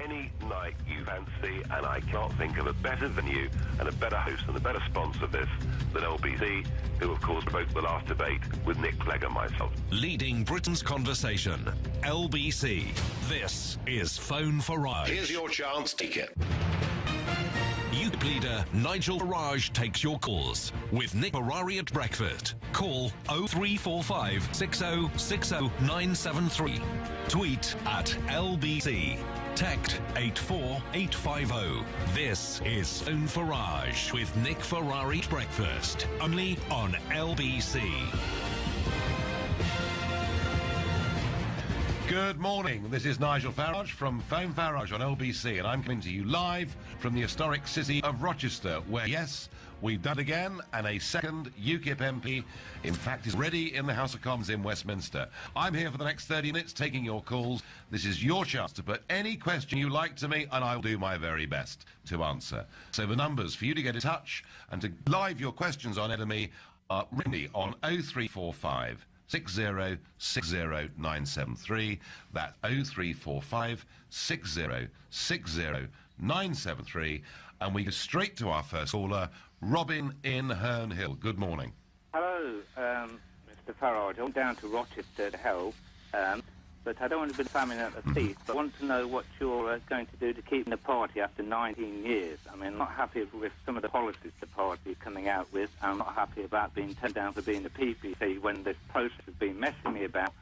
any night you fancy, and I can't think of a better venue and a better host and a better sponsor of this than LBC, who of course provoked the last debate with Nick Clegg and myself. Leading Britain's conversation, LBC. This is Phone Farage. Here's your chance, take it. UKIP leader Nigel Farage takes your calls with Nick Ferrari at breakfast. Call 0345 6060 973. Tweet at LBC. Text 84850. This is Phone Farage with Nick Ferrari at breakfast. Only on LBC. Good morning, this is Nigel Farage from Phone Farage on LBC, and I'm coming to you live from the historic city of Rochester, where, yes, we've done again, and a second UKIP MP, in fact, is ready in the House of Commons in Westminster. I'm here for the next 30 minutes taking your calls. This is your chance to put any question you like to me, and I'll do my very best to answer. So the numbers for you to get in touch and to live your questions on enemy are ring me on 0345 6060973. That's 0345 6060973. And we go straight to our first caller, Robin in Herne Hill. Good morning. Hello, Mr. Farage. I'm down to Rochester to help, but I don't want to be famine at the feast, but I want to know what you're going to do to keep the party after 19 years. I mean, I'm not happy with some of the policies the party is coming out with. I'm not happy about being turned down for being the PPC when this process has been messing me about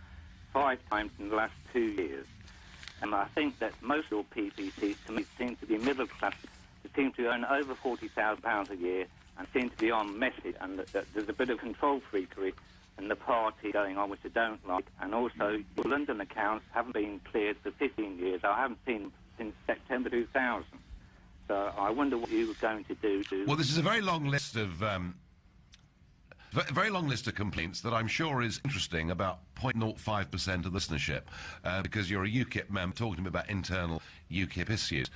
5 times in the last 2 years. And I think that most of your PPCs, to me, seem to be middle class. They seem to earn over £40,000 a year and seem to be on message, and that there's a bit of control freakery and the party going on, which I don't like. And also, your London accounts haven't been cleared for 15 years. I haven't seen them since September 2000. So I wonder what you were going to do to... Well, this is a very long list of... very long list of complaints that I'm sure is interesting about 0.05% of listenership, because you're a UKIP member talking to me about internal UKIP issues.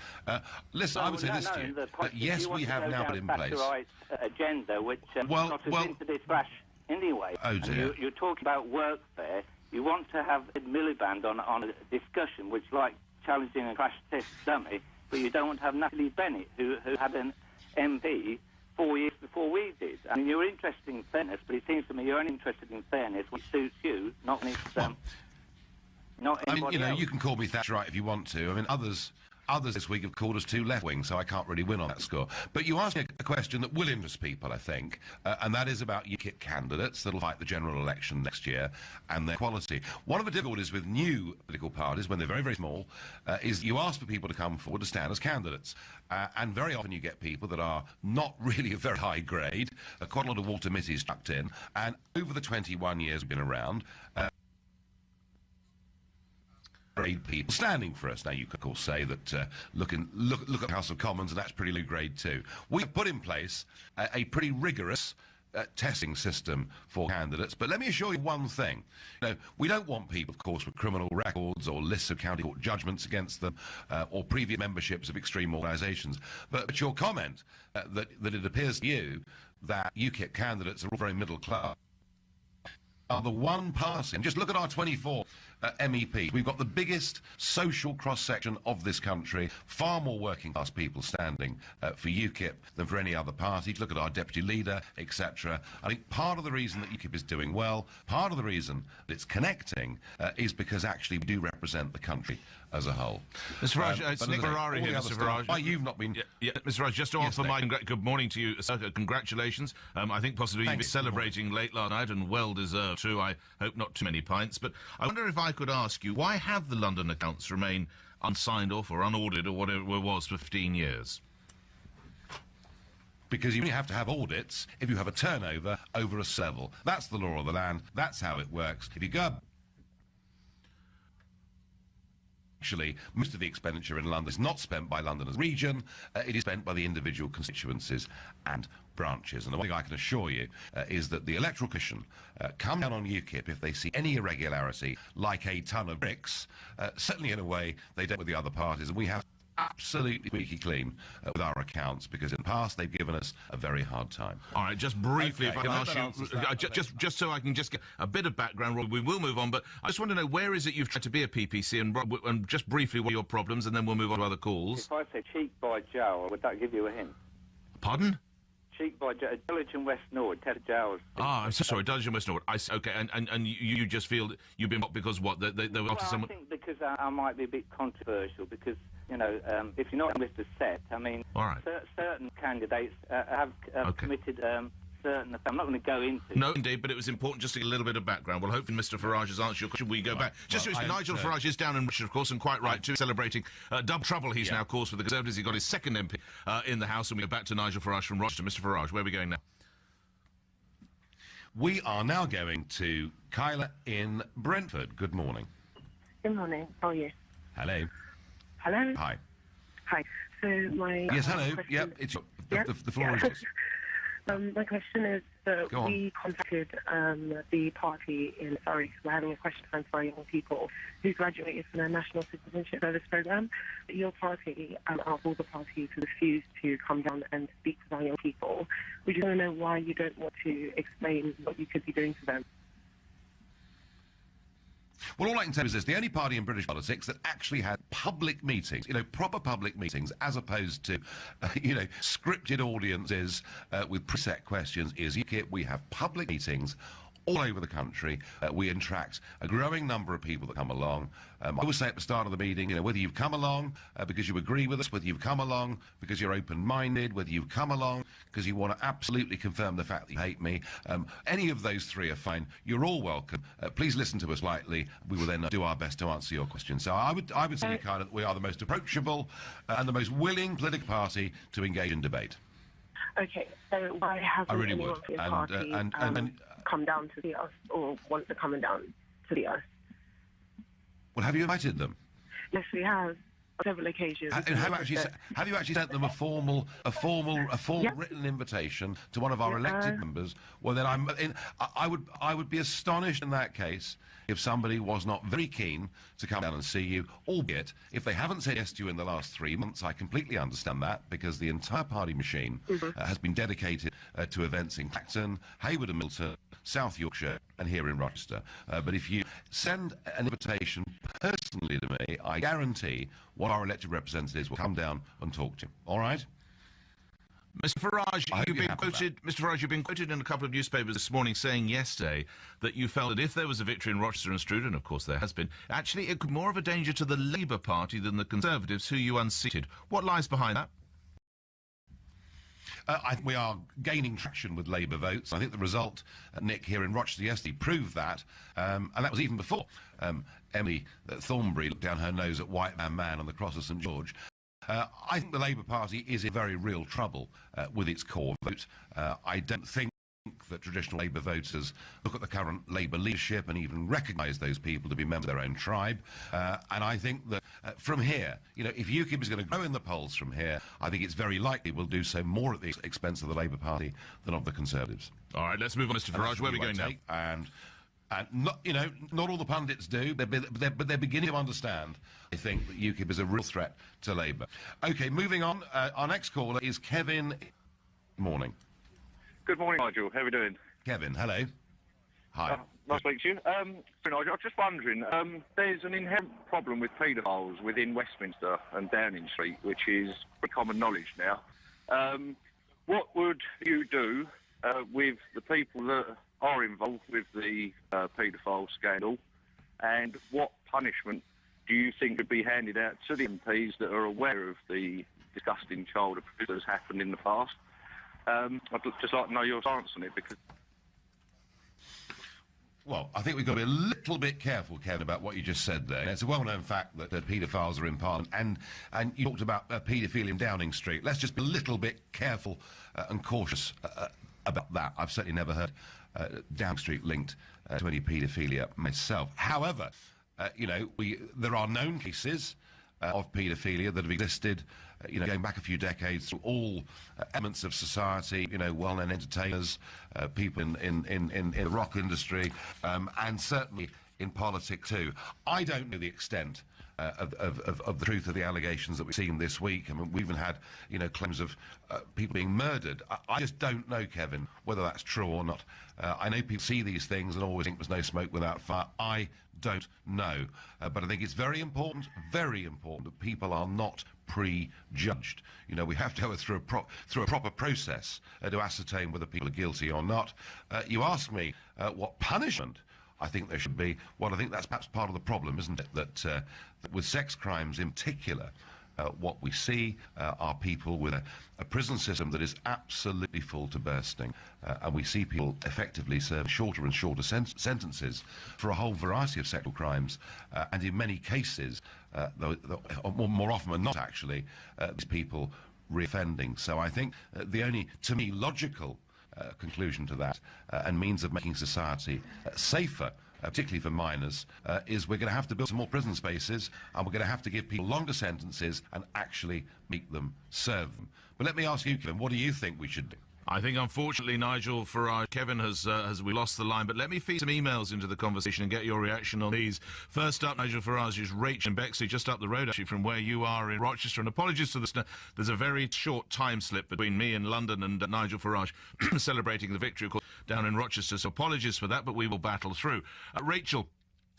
Listen, I would say this to you. Yes, we have now put in place... agenda, which got us into this crash anyway. Oh, dear. And you're talking about workfare. You want to have Ed Miliband on a discussion, which like challenging a crash test dummy, but you don't want to have Natalie Bennett, who had an MP 4 years before we did. I mean, you're interested in fairness, but it seems to me you're only interested in fairness which suits you, not when it's not anybody I mean, you know, else. you can call me Thatcherite if you want to. I mean, others this week have called us too left-wing, so I can't really win on that score. But you asked me a question that will interest people, I think, and that is about UKIP candidates that'll fight the general election next year and their quality. One of the difficulties with new political parties, when they're very, very small, is you ask for people to come forward to stand as candidates. And very often you get people that are not really a very high grade, quite a lot of Walter Mitty's chucked in, and over the 21 years we've been around, grade people standing for us. Now, you could, of course, say that look at the House of Commons, and that's pretty low grade too. We've put in place a pretty rigorous testing system for candidates, but let me assure you one thing. You know, we don't want people, of course, with criminal records or lists of county court judgments against them or previous memberships of extreme organisations. But your comment that it appears to you that UKIP candidates are all very middle class are the one passing. Just look at our 24 MEPs. We've got the biggest social cross-section of this country, far more working-class people standing for UKIP than for any other party. Look at our deputy leader, etc. I think part of the reason that UKIP is doing well, part of the reason that it's connecting, is because actually we do represent the country as a whole. Mr. Farage, it's Nick Ferrari here, Mr. Farage. Why you've not been... Yeah, Mr. Farage, just to offer my good morning to you, sir. Congratulations. I think possibly you've been celebrating late last night, and well-deserved too. I hope not too many pints. But I wonder if I could ask you, why have the London accounts remained unsigned off or unaudited or whatever it was for 15 years? Because you only have to have audits if you have a turnover over a level. That's the law of the land. That's how it works. If you go... Actually, most of the expenditure in London is not spent by London as a region. It is spent by the individual constituencies and branches. And the one thing I can assure you is that the Electoral Commission come down on UKIP if they see any irregularity, like a ton of bricks, certainly in a way they don't with the other parties. And we have absolutely squeaky clean with our accounts, because in the past they've given us a very hard time. All right, just briefly, Okay, if I can well, ask that answers you, that. just so I can just get a bit of background, Rob, we will move on, but I just want to know, where is it you've tried to be a PPC, and just briefly what are your problems, and then we'll move on to other calls. If I say Cheek by Jowl, would that give you a hint? Pardon? Cheek by Jowl, Dulwich and West Norwood, Ted Jowls. Ah, I'm so sorry, Dulwich and West Norwood. Okay, and you just feel that you've been blocked because what? They were after someone... I think because I might be a bit controversial, because, you know, if you're not with the set, I mean, all right. certain candidates have committed certain... I'm not going to go into... No, indeed, but it was important just to get a little bit of background. Well, hopefully Mr Farage has answered your question. We go back. Just Nigel Farage is down in Richmond, of course, and quite right, too, celebrating double trouble he's now caused for the Conservatives. He got his second MP in the House, and we go back to Nigel Farage from Rochester. Mr Farage, where are we going now? We are now going to Kyla in Brentford. Good morning. Good morning. How are you? Hello. Hello? Hi. Hi. So my... Yes, hello. question... Yep, it's the floor is yours. My question is that Go on. we contacted the party in Surrey because we're having a question time for our young people who graduated from their National Citizenship Service Programme. Your party, out of all the parties, refused to come down and speak with our young people. We just want to know why you don't want to explain what you could be doing for them. Well, all I can tell you is this: the only party in British politics that actually had public meetings, you know, proper public meetings, as opposed to, you know, scripted audiences with preset questions, is UKIP. We have public meetings all over the country. We attract a growing number of people that come along. I always say at the start of the meeting, you know, whether you've come along because you agree with us, whether you've come along because you're open-minded, whether you've come along because you want to absolutely confirm the fact that you hate me, any of those three are fine. You're all welcome. Please listen to us lightly. We will then do our best to answer your questions. So I would say, kind of, we are the most approachable and the most willing political party to engage in debate. Okay, so why hasn't anyone from your party come down to see us, or want to come down to see us? Well, have you invited them? Yes, we have. On several occasions. And have you actually sent them a formal written invitation to one of our elected members? Well, then I would be astonished in that case if somebody was not very keen to come down and see you, albeit if they haven't said yes to you in the last 3 months. I completely understand that, because the entire party machine has been dedicated to events in Clacton, Hayward and Milton, South Yorkshire and here in Rochester. But if you send an invitation personally to me, I guarantee one of our elected representatives will come down and talk to you. All right? Mr Farage, Mr Farage, you've been quoted in a couple of newspapers this morning saying yesterday that you felt that if there was a victory in Rochester and Stroud, and of course there has been, actually it could be more of a danger to the Labour Party than the Conservatives, who you unseated. What lies behind that? I think we are gaining traction with Labour votes. I think the result, Nick, here in Rochester yesterday proved that, and that was even before Emily Thornberry looked down her nose at White Man on the Cross of St George. I think the Labour Party is in very real trouble with its core vote. I don't think that traditional Labour voters look at the current Labour leadership and even recognise those people to be members of their own tribe. And I think that from here, you know, if UKIP is going to grow in the polls from here, I think it's very likely we'll do so more at the expense of the Labour Party than of the Conservatives. All right, let's move on, Mr Farage. Where are we going now? And not, you know, not all the pundits do, but they're beginning to understand, I think, that UKIP is a real threat to Labour. OK, moving on. Our next caller is Kevin. Morning. Good morning, Nigel. How are we doing? Kevin, hello. Hi. Nice to speak to you. Nigel, I was just wondering, there's an inherent problem with paedophiles within Westminster and Downing Street, which is pretty common knowledge now. What would you do with the people that are involved with the paedophile scandal, and what punishment do you think would be handed out to the MPs that are aware of the disgusting child abuse that has happened in the past? I'd just like to know your stance on it, because... Well, I think we've got to be a little bit careful, Kevin, about what you just said there. It's a well-known fact that paedophiles are in Parliament, and you talked about paedophilia in Downing Street. Let's just be a little bit careful and cautious about that. I've certainly never heard Downing Street linked to any paedophilia myself. However, you know, there are known cases of paedophilia that have existed, you know, going back a few decades through all elements of society, you know, well-known entertainers, people in the rock industry, and certainly in politics too. I don't know the extent of the truth of the allegations that we've seen this week. I mean, we even had, claims of people being murdered. I just don't know, Kevin, whether that's true or not. I know people see these things and always think there's no smoke without fire. I don't know. But I think it's very important that people are not prejudged. We have to go through a proper process to ascertain whether people are guilty or not. You ask me what punishment I think there should be. Well, I think that's perhaps part of the problem, isn't it? That with sex crimes in particular, what we see are people with a prison system that is absolutely full to bursting. And we see people effectively serve shorter and shorter sentences for a whole variety of sexual crimes. And in many cases, more often than not actually, these people reoffending. So I think the only, to me, logical conclusion to that and means of making society safer, particularly for minors, is we're going to have to build some more prison spaces, and we're going to have to give people longer sentences and actually make them serve them. But let me ask you, Kevin, what do you think we should do? I think, unfortunately, Nigel Farage, Kevin has we lost the line, but let me feed some emails into the conversation and get your reaction on these. First up, Nigel Farage, is Rachel in Bexley, just up the road, actually, from where you are in Rochester. And apologies to the listener, there's a very short time slip between me in London and Nigel Farage celebrating the victory, of course, down in Rochester. So apologies for that, but we will battle through. Rachel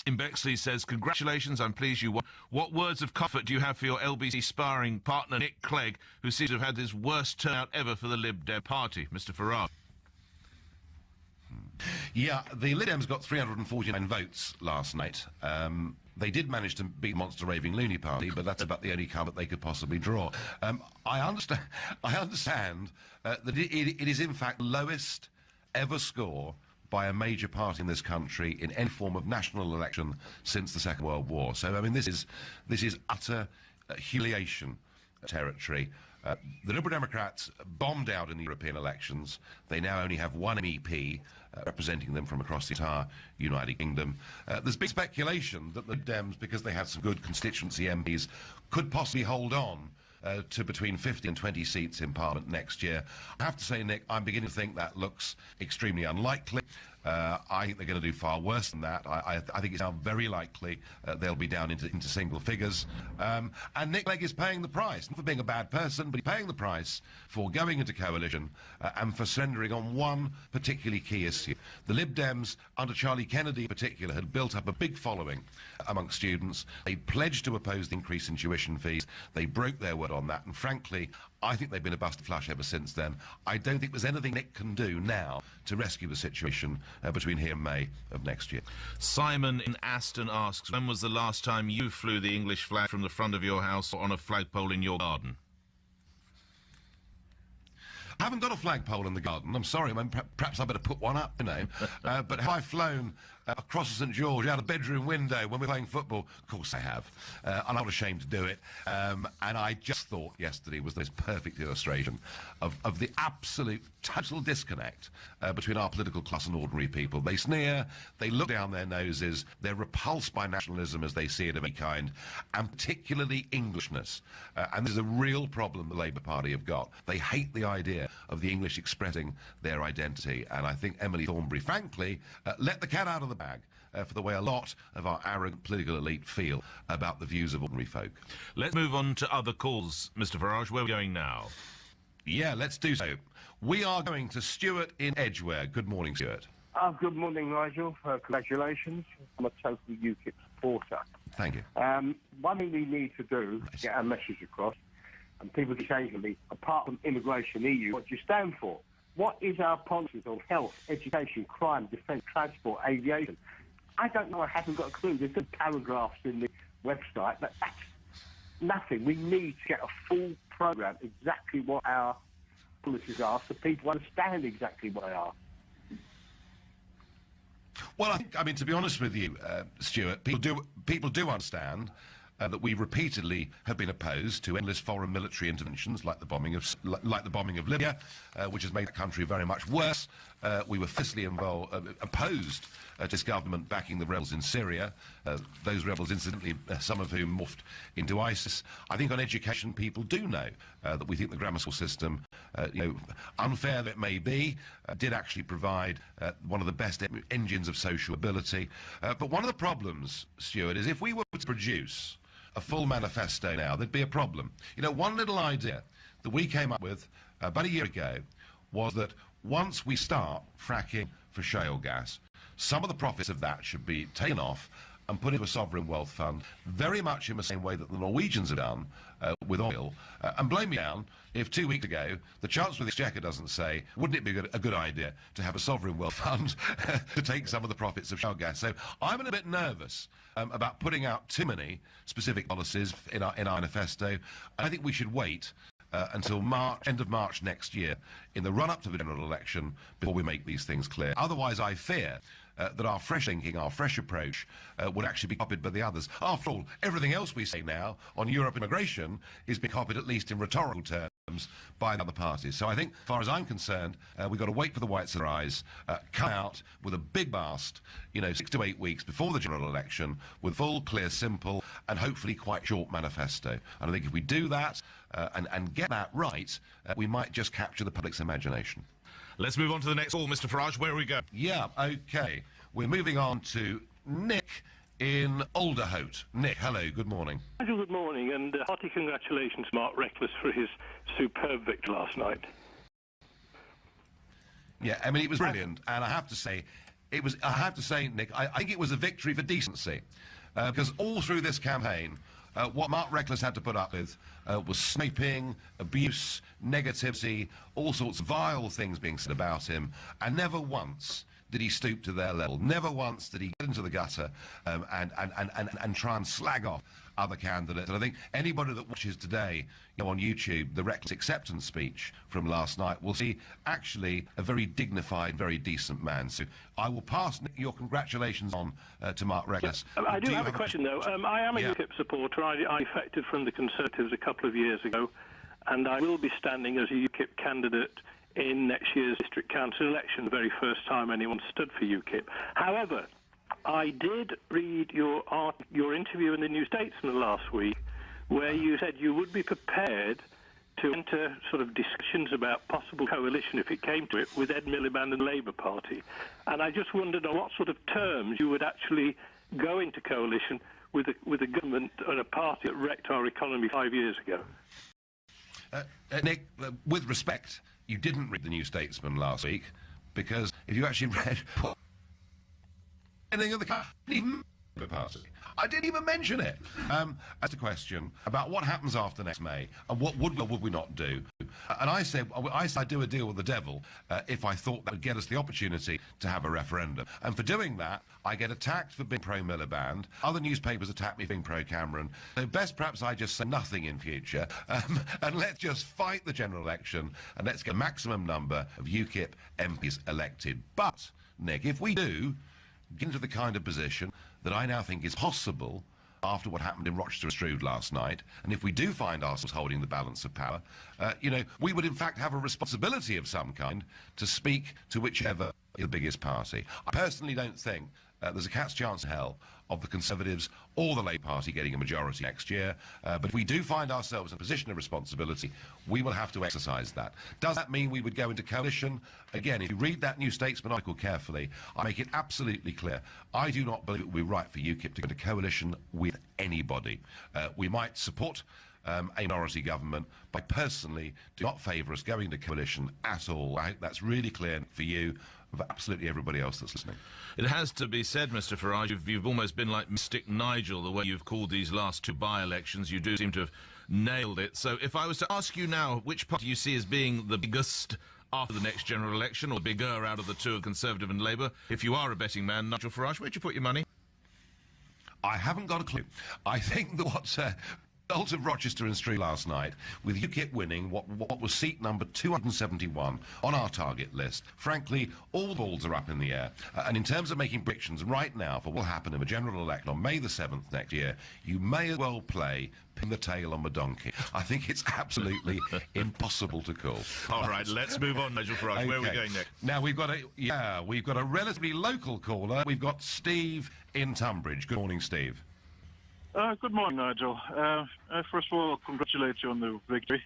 in Bexley says, congratulations, I'm pleased you won. What words of comfort do you have for your LBC sparring partner, Nick Clegg, who seems to have had his worst turnout ever for the Lib Dem party? Mr Farage. Yeah, the Lib Dems got 349 votes last night. They did manage to beat the Monster Raving Loony Party, but that's about the only card that they could possibly draw. I understand that it is, in fact, the lowest ever score by a major party in this country in any form of national election since the Second World War. So, I mean, this is utter humiliation territory. The Liberal Democrats bombed out in the European elections. They now only have one MEP representing them from across the entire United Kingdom. There's big speculation that the Dems, because they have some good constituency MPs, could possibly hold on to between 50 and 20 seats in Parliament next year. I have to say, Nick, I'm beginning to think that looks extremely unlikely. I think they're going to do far worse than that. I think it's now very likely they'll be down into single figures. And Nick Clegg is paying the price, not for being a bad person, but he's paying the price for going into coalition and for surrendering on one particularly key issue. The Lib Dems, under Charlie Kennedy in particular, had built up a big following among students. They pledged to oppose the increase in tuition fees. They broke their word on that, and frankly, I think they've been a busted flush ever since then. I don't think there's anything Nick can do now to rescue the situation between here and May of next year. Simon in Aston asks, when was the last time you flew the English flag from the front of your house or on a flagpole in your garden? I haven't got a flagpole in the garden. I'm sorry. I mean, perhaps I better put one up, but have I flown across St George out a bedroom window when we're playing football? Of course I have. I'm not ashamed to do it. And I just thought yesterday was this perfect illustration of the absolute total disconnect between our political class and ordinary people. They sneer, they look down their noses, they're repulsed by nationalism as they see it of any kind, and particularly Englishness. And this is a real problem the Labour Party have got. They hate the idea of the English expressing their identity. And I think Emily Thornberry, frankly, let the cat out of the bag for the way a lot of our arrogant political elite feel about the views of ordinary folk. Let's move on to other calls, Mr Farage. Where are we going now? Yeah, let's do so. We are going to Stuart in Edgware. Good morning, Stuart. Good morning, Nigel. Congratulations. I'm a total UKIP supporter. Thank you. One thing we need to do is get our message across, and people keep saying to me, apart from immigration, EU, what do you stand for? What is our policies on health, education, crime, defence, transport, aviation? I don't know. I haven't got a clue. There's some paragraphs in the website, but that's nothing. We need to get a full programme, exactly what our policies are, so people understand exactly what they are. Well, I mean, to be honest with you, Stuart, people do understand that we repeatedly have been opposed to endless foreign military interventions like the bombing of Libya, which has made the country very much worse. We were fiercely opposed to this government backing the rebels in Syria. Those rebels, incidentally, some of whom morphed into ISIS. I think on education, people do know that we think the grammar school system, unfair that it may be, did actually provide one of the best engines of social mobility. But one of the problems, Stuart, is if we were to produce a full manifesto now, there'd be a problem. You know, one little idea that we came up with about a year ago was that once we start fracking for shale gas, some of the profits of that should be taken off and put into a sovereign wealth fund, very much in the same way that the Norwegians have done with oil. And blame me down if 2 weeks ago the Chancellor of the Exchequer doesn't say, wouldn't it be a good idea to have a sovereign wealth fund to take some of the profits of shale gas? So I'm a little bit nervous about putting out too many specific policies in our manifesto. And I think we should wait until end of March next year, in the run-up to the general election, before we make these things clear. Otherwise, I fear that our fresh thinking, our fresh approach, would actually be copied by the others. After all, everything else we say now on Europe immigration is being copied, at least in rhetorical terms, by the other parties. So I think, as far as I'm concerned, we've got to wait for the whites of their eyes, come out with a big blast, 6 to 8 weeks before the general election, with full, clear, simple, and hopefully quite short manifesto. And I think if we do that and get that right, we might just capture the public's imagination. Let's move on to the next call, Mr. Farage. Where are we going? Yeah, OK. We're moving on to Nick in Alderhout. Nick, hello, good morning. Nigel, good morning, and hearty congratulations, Mark Reckless, for his superb victory last night. Yeah, I mean, it was brilliant, and I have to say, Nick, I think it was a victory for decency, because all through this campaign, what Mark Reckless had to put up with was sniping, abuse, negativity, all sorts of vile things being said about him, and never once did he stoop to their level. Never once did he get into the gutter and try and slag off other candidates. And I think anybody that watches today on YouTube the Reckless acceptance speech from last night will see actually a very dignified, very decent man. So I will pass your congratulations on to Mark Reckless. I do have a question, though. I am a UKIP supporter. I defected from the Conservatives a couple of years ago, and I will be standing as a UKIP candidate in next year's district council election, the very first time anyone stood for UKIP. However, I did read your interview in the New Statesman last week, where you said you would be prepared to enter sort of discussions about possible coalition, if it came to it, with Ed Miliband and the Labour Party. And I just wondered on what sort of terms you would actually go into coalition with a government and a party that wrecked our economy 5 years ago. Nick, with respect, you didn't read the New Statesman last week, because if you actually read anything of the party, I didn't even mention it. That's a question about what happens after next May and what would we not do. And I said I'd do a deal with the devil if I thought that would get us the opportunity to have a referendum. And for doing that, I get attacked for being pro-Miliband. Other newspapers attack me for being pro-Cameron. So best perhaps I just say nothing in future, and let's just fight the general election and let's get a maximum number of UKIP MPs elected. But, Nick, if we do get into the kind of position that I now think is possible after what happened in Rochester and Stroud last night, and if we do find ourselves holding the balance of power, we would in fact have a responsibility of some kind to speak to whichever is the biggest party. I personally don't think there's a cat's chance in hell of the Conservatives or the Labour Party getting a majority next year. But if we do find ourselves in a position of responsibility, we will have to exercise that. Does that mean we would go into coalition? Again, if you read that New Statesman article carefully, I make it absolutely clear. I do not believe it would be right for UKIP to go into coalition with anybody. We might support a minority government, but I personally do not favour us going into coalition at all. I hope that's really clear for you, for absolutely everybody else that's listening. It has to be said, Mr. Farage, you've almost been like Mystic Nigel, the way you've called these last two by-elections. You do seem to have nailed it. So if I was to ask you now which party you see as being the biggest after the next general election, or bigger out of the two, Conservative and Labour, if you are a betting man, Nigel Farage, where'd you put your money? I haven't got a clue. I think that what's result of Rochester and Stroud last night, with UKIP winning what was seat number 271 on our target list. Frankly, all balls are up in the air. And in terms of making predictions right now for what will happen in the general election on May the 7th next year, you may as well play pin the tail on the donkey. I think it's absolutely impossible to call. All right, let's move on, Nigel Farage. Okay. Where are we going next? Now, we've got a relatively local caller. We've got Steve in Tunbridge. Good morning, Steve. Good morning, Nigel. First of all, congratulate you on the victory.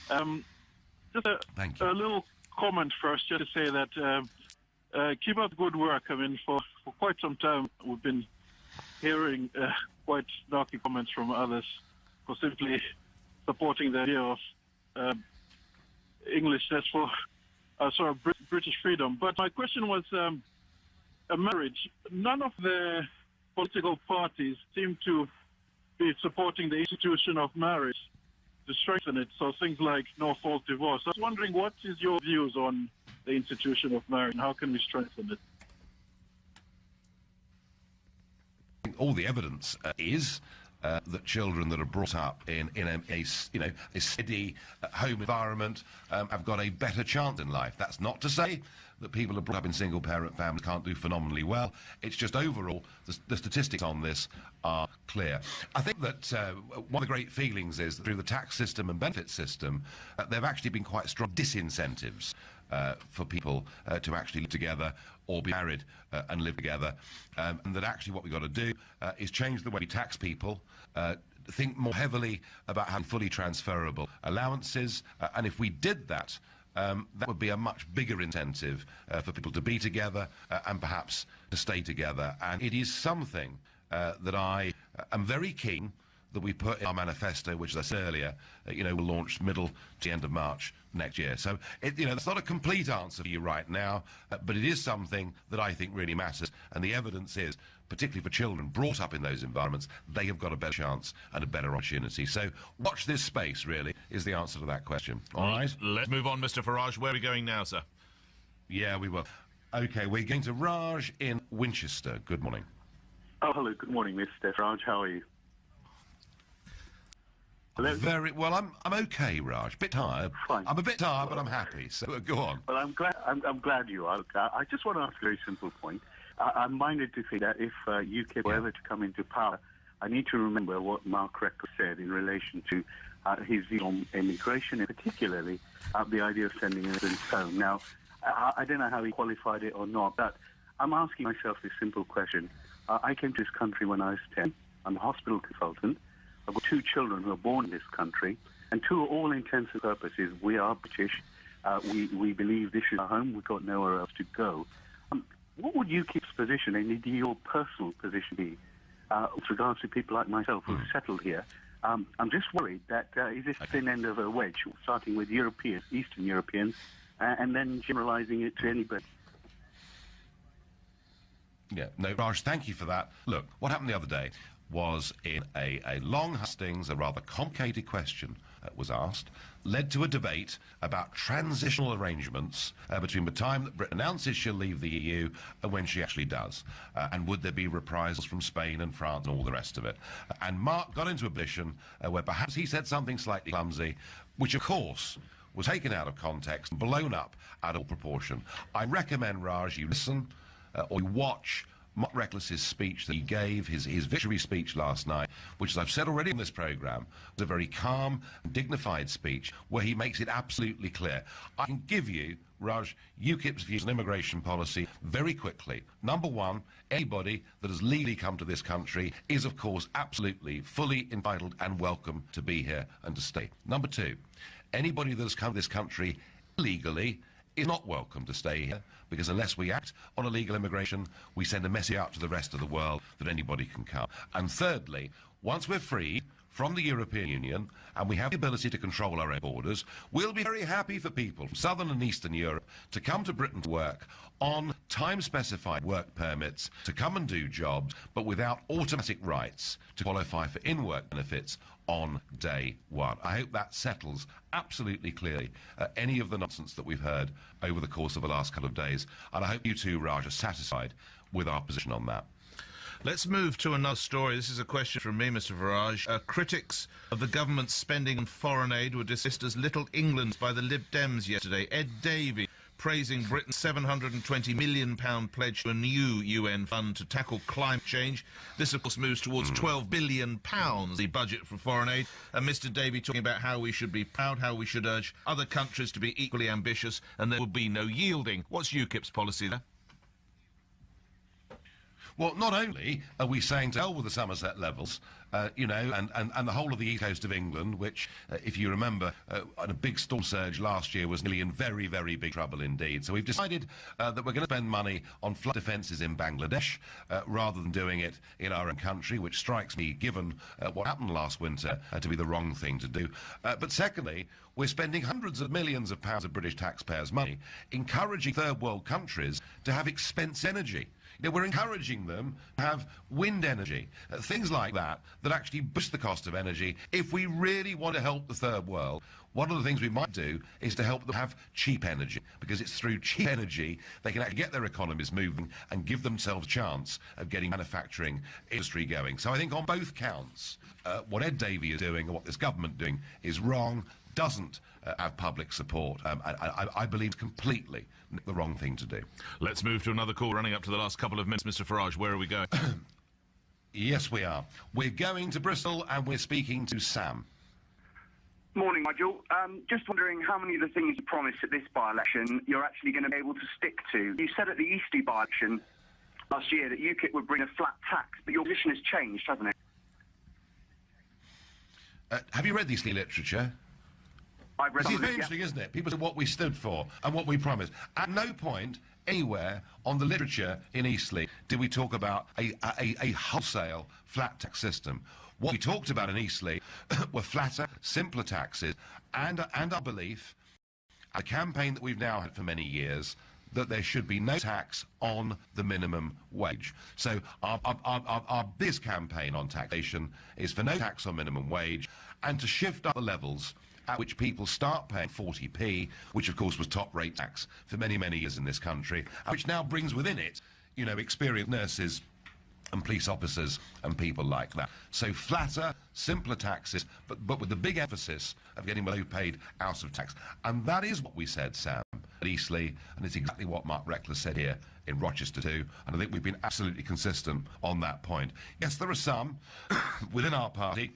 Thank you. A little comment first, just to say that keep up the good work. I mean, for quite some time we've been hearing quite snarky comments from others for simply supporting the idea of Englishness for British freedom. But my question was a marriage. None of the political parties seem to be supporting the institution of marriage to strengthen it. So things like no-fault divorce. I was wondering, what is your views on the institution of marriage and how can we strengthen it? All the evidence is that children that are brought up in a steady home environment have got a better chance in life. That's not to say that people who are brought up in single-parent families can't do phenomenally well. It's just overall the statistics on this are clear. I think that one of the great feelings is that through the tax system and benefit system, there have actually been quite strong disincentives for people to actually live together or be married and live together, and that actually what we've got to do is change the way we tax people, think more heavily about having fully transferable allowances, and if we did that, that would be a much bigger incentive for people to be together and perhaps to stay together. And it is something that I am very keen that we put in our manifesto, which, as I said earlier, will launch middle to the end of March next year. So, it's not a complete answer for you right now, but it is something that I think really matters. And the evidence is, particularly for children brought up in those environments, they have got a better chance and a better opportunity. So watch this space, really, is the answer to that question. All right? Let's move on, Mr. Farage. Where are we going now, sir? Yeah, we will. OK, we're going to Raj in Winchester. Good morning. Oh, hello. Good morning, Mr. Farage. How are you? Hello? Very well. I'm okay, Raj. Bit tired. Fine. I'm a bit tired, but I'm happy. So go on. Well, I'm glad you are. I just want to ask a very simple point. I'm minded to think that if UKIP were ever to come into power, I need to remember what Mark Rector said in relation to his view on immigration, and particularly the idea of sending immigrants home. Now, I don't know how he qualified it or not, but I'm asking myself this simple question. I came to this country when I was 10. I'm a hospital consultant. I've got 2 children who are born in this country, and to all intents and purposes, we are British. We believe this is our home. We've got nowhere else to go. What would UKIP's position, and indeed your personal position, be with regards to people like myself who have settled here? I'm just worried that is this thin end of a wedge, starting with Europeans, Eastern Europeans, and then generalising it to anybody. Yeah, no, Raj, thank you for that. Look, what happened the other day was in a long hustings, a rather complicated question was asked, led to a debate about transitional arrangements between the time that Britain announces she'll leave the EU and when she actually does. And would there be reprisals from Spain and France and all the rest of it? And Mark got into a position where perhaps he said something slightly clumsy, which of course was taken out of context and blown up out of proportion. I recommend, Raj, you listen or you watch Mark Reckless's speech that he gave, his victory speech last night, which, as I've said already on this programme, was a very calm and dignified speech where he makes it absolutely clear. I can give you, Raj, UKIP's views on immigration policy very quickly. Number one, anybody that has legally come to this country is, of course, absolutely, fully entitled and welcome to be here and to stay. Number two, anybody that has come to this country illegally is not welcome to stay here, because unless we act on illegal immigration, we send a message out to the rest of the world that anybody can come. And thirdly, once we're free from the European Union and we have the ability to control our own borders, we'll be very happy for people from Southern and Eastern Europe to come to Britain to work on time-specified work permits, to come and do jobs, but without automatic rights to qualify for in-work benefits on day one. I hope that settles absolutely clearly any of the nonsense that we've heard over the course of the last couple of days. And I hope you too, Raj, are satisfied with our position on that. Let's move to another story. This is a question from me, Mr. Farage. Critics of the government's spending on foreign aid were dismissed as Little England by the Lib Dems yesterday. Ed Davey praising Britain's £720 million pledge to a new UN fund to tackle climate change. This, of course, moves towards £12 billion, the budget for foreign aid. And Mr. Davey talking about how we should be proud, how we should urge other countries to be equally ambitious, and there will be no yielding. What's UKIP's policy there? Well, not only are we saying to hell with the Somerset levels you know, and the whole of the east coast of England, which, if you remember, a big storm surge last year was nearly in very, very big trouble indeed. So we've decided that we're going to spend money on flood defences in Bangladesh rather than doing it in our own country, which strikes me, given what happened last winter, to be the wrong thing to do. But secondly, we're spending hundreds of millions of pounds of British taxpayers' money encouraging third world countries to have expensive energy. You know, we're encouraging them to have wind energy, things like that, that actually boost the cost of energy. If we really want to help the third world, one of the things we might do is to help them have cheap energy, because it's through cheap energy they can actually get their economies moving and give themselves a chance of getting manufacturing industry going. So I think on both counts, what Ed Davey is doing and what this government doing is wrong, doesn't have public support. I believe completely the wrong thing to do. Let's move to another call running up to the last couple of minutes. Mr. Farage, where are we going? Yes, we are. We're going to Bristol and we're speaking to Sam. Morning, Nigel. Just wondering how many of the things you promised at this by-election you're actually going to be able to stick to. You said at the Eastleigh by-election last year that UKIP would bring a flat tax, but your position has changed, hasn't it? Have you read the Eastleigh literature? I've read It's some of very it, yeah. interesting, isn't it? People say what we stood for and what we promised. At no point anywhere on the literature in Eastleigh did we talk about a wholesale flat tax system. What we talked about in Eastleigh were flatter, simpler taxes, and our belief, a campaign that we've now had for many years, that there should be no tax on the minimum wage. So our biggest campaign on taxation is for no tax on minimum wage, and to shift up the levels at which people start paying 40p, which of course was top rate tax for many, many years in this country, and which now brings within it, you know, experienced nurses and police officers and people like that. So flatter, simpler taxes, but with the big emphasis of getting below paid out of tax. And that is what we said, Sam, at Eastleigh, and it's exactly what Mark Reckless said here in Rochester too, and I think we've been absolutely consistent on that point. Yes, there are some within our party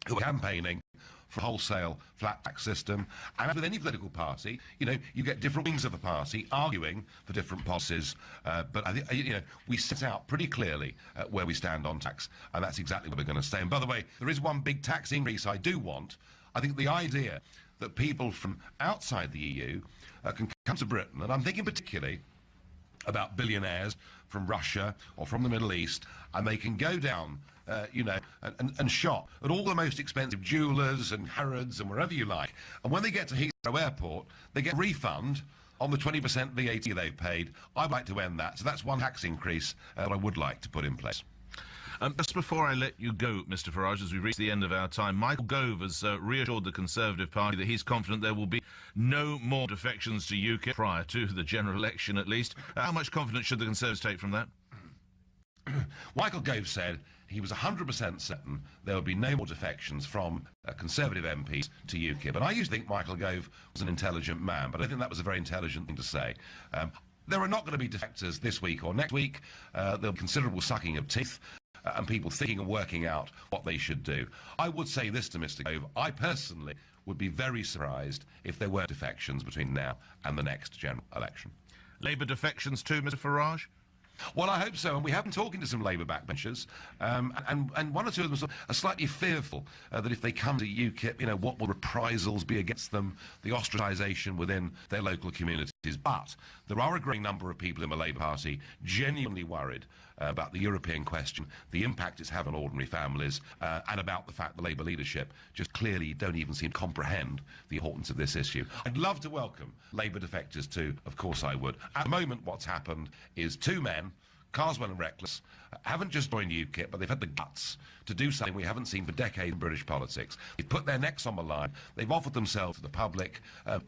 who are campaigning for a wholesale flat tax system, and as with any political party, you know, you get different wings of the party arguing for different policies, but I think, you know, we set out pretty clearly where we stand on tax, and that's exactly where we're going to stay. And by the way, there is one big tax increase I do want. I think the idea that people from outside the EU can come to Britain, and I'm thinking particularly about billionaires from Russia or from the Middle East, and they can go down you know, and shop at all the most expensive jewellers and Harrods and wherever you like. And when they get to Heathrow Airport, they get a refund on the 20% VAT they've paid. I'd like to end that. So that's one tax increase that I would like to put in place. Just before I let you go, Mr. Farage, as we reach the end of our time, Michael Gove has reassured the Conservative Party that he's confident there will be no more defections to UKIP prior to the general election, at least. How much confidence should the Conservatives take from that? Michael Gove said he was 100% certain there would be no more defections from Conservative MPs to UKIP. And I used to think Michael Gove was an intelligent man, but I think that was a very intelligent thing to say. There are not going to be defectors this week or next week. There'll be considerable sucking of teeth and people thinking and working out what they should do. I would say this to Mr. Gove. I personally would be very surprised if there were defections between now and the next general election. Labour defections too, Mr. Farage? Well, I hope so, and we have been talking to some Labour backbenchers, and one or two of them are slightly fearful that if they come to UKIP, you know, what will reprisals be against them, the ostracisation within their local communities. But there are a growing number of people in the Labour Party genuinely worried about the European question, the impact it's having on ordinary families, and about the fact the Labour leadership just clearly don't even seem to comprehend the importance of this issue. I'd love to welcome Labour defectors too, of course I would. At the moment, what's happened is two men, Carswell and Reckless, haven't just joined UKIP, but they've had the guts to do something we haven't seen for decades in British politics. They've put their necks on the line. They've offered themselves to the public,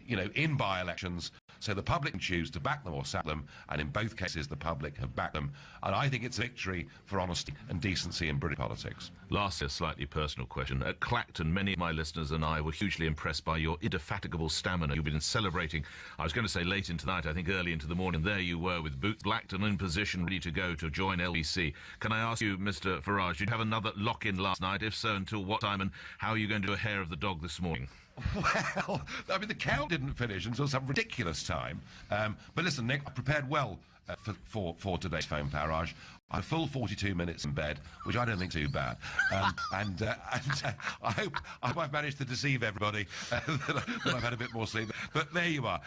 you know, in by-elections, so the public can choose to back them or sack them, and in both cases the public have backed them. And I think it's a victory for honesty and decency in British politics. Lastly, a slightly personal question. At Clacton, many of my listeners and I were hugely impressed by your indefatigable stamina. You've been celebrating, I was going to say late into the night, I think early into the morning. There you were with boots blacked and in position, ready to go to join LBC. Can I ask you, Mr. Farage, did you have another lock-in last night? If so, until what time, and how are you going to do a hair of the dog this morning? Well, I mean, the count didn't finish until some ridiculous time. But listen, Nick, I prepared well for today's phone, Farage. I'm a full 42 minutes in bed, which I don't think too bad. And I hope I've managed to deceive everybody that I've had a bit more sleep. But there you are.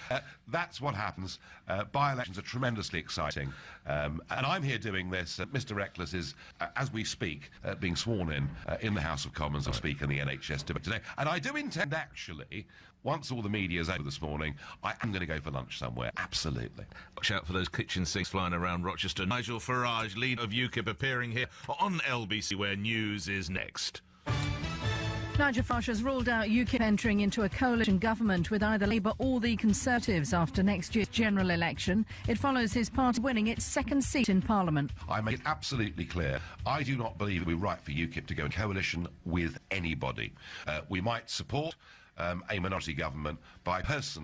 That's what happens. By-elections are tremendously exciting. And I'm here doing this. Mr. Reckless is, as we speak, being sworn in the House of Commons. I'll speak in the NHS debate today. And I do intend, actually, once all the media's over this morning, I am going to go for lunch somewhere. Absolutely. Watch out for those kitchen sinks flying around Rochester. Nigel Farage, leader of UKIP, appearing here on LBC, where news is next. Nigel Farage has ruled out UKIP entering into a coalition government with either Labour or the Conservatives after next year's general election. It follows his party winning its second seat in Parliament. I make it absolutely clear, I do not believe we're right for UKIP to go in coalition with anybody. We might support a minority government by person